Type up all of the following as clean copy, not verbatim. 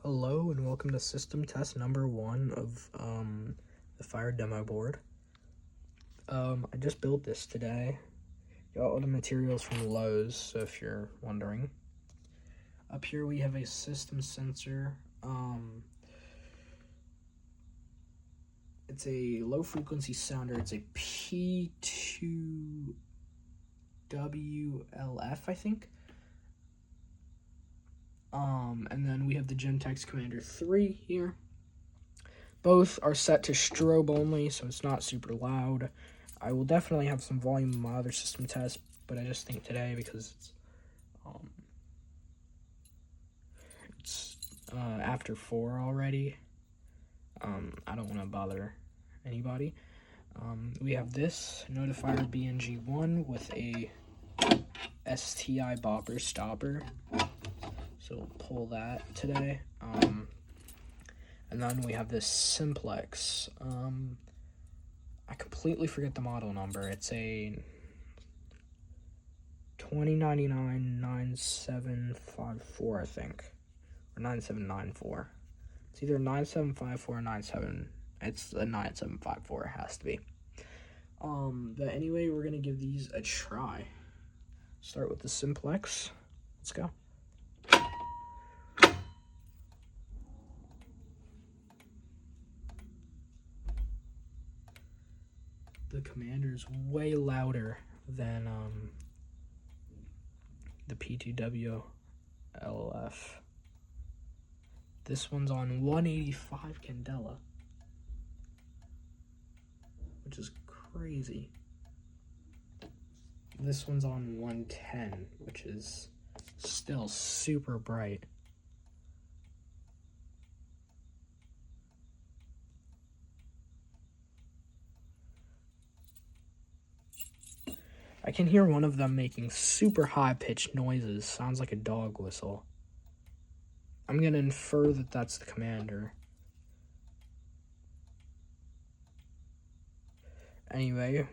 Hello and welcome to system test number 1 of the Fire demo board. I just built this today. Got all the materials from Lowe's, so if you're wondering. Up here we have a system sensor. It's a low frequency sounder. It's a P2WLF, I think. And then we have the Gentex Commander 3 here. Both are set to strobe only, so it's not super loud. I will definitely have some volume in my other system test, but I just think today, because it's after 4 already, I don't want to bother anybody. We have this Notifier BNG1 with a STI bopper stopper. So we'll pull that today. And then we have this Simplex. I completely forget the model number. It's a 2099 9754, I think. Or 9794. It's either 9754 or 97. It's a 9754, it has to be. But anyway, we're gonna give these a try. Start with the Simplex. Let's go. The Commander's way louder than the P2WLF. This one's on 185 Candela, which is crazy. This one's on 110, which is still super bright. I can hear one of them making super high-pitched noises. Sounds like a dog whistle. I'm going to infer that that's the Commander. Anyway,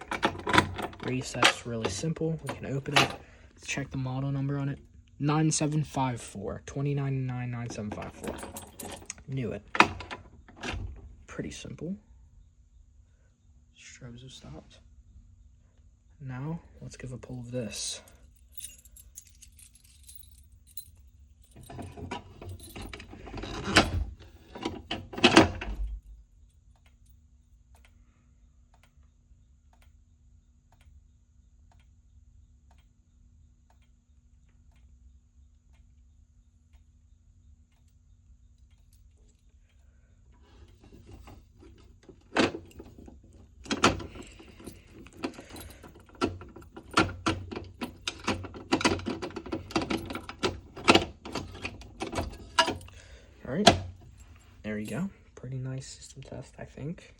reset's really simple. We can open it. Let's check the model number on it. 9754. 2099 9754. Knew it. Pretty simple. Strobes have stopped. Now, let's give a pull of this. All right, there you go. Pretty nice system test, I think.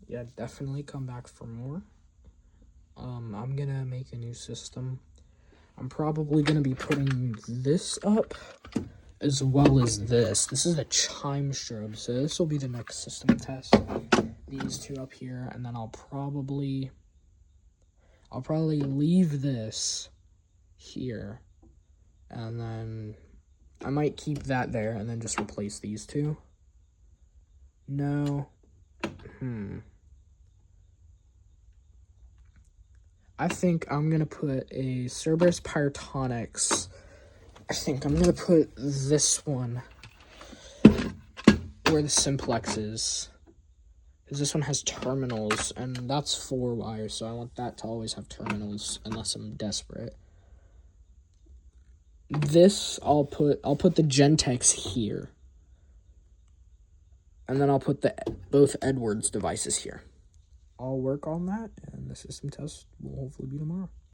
Yeah, definitely come back for more. I'm gonna make a new system. I'm probably gonna be putting this up as well as this. This is a chime strobe, so this will be the next system test. These two up here, and then I'll probably leave this here, and then I might keep that there and then just replace these two. No. I think I'm going to put a Cerberus Pyrotonics. I think I'm going to put this one where the Simplex is. Because this one has terminals, and that's 4 wires, so I want that to always have terminals unless I'm desperate. This, I'll put the Gentex here. And then I'll put both Edwards devices here. I'll work on that, and the system test will hopefully be tomorrow.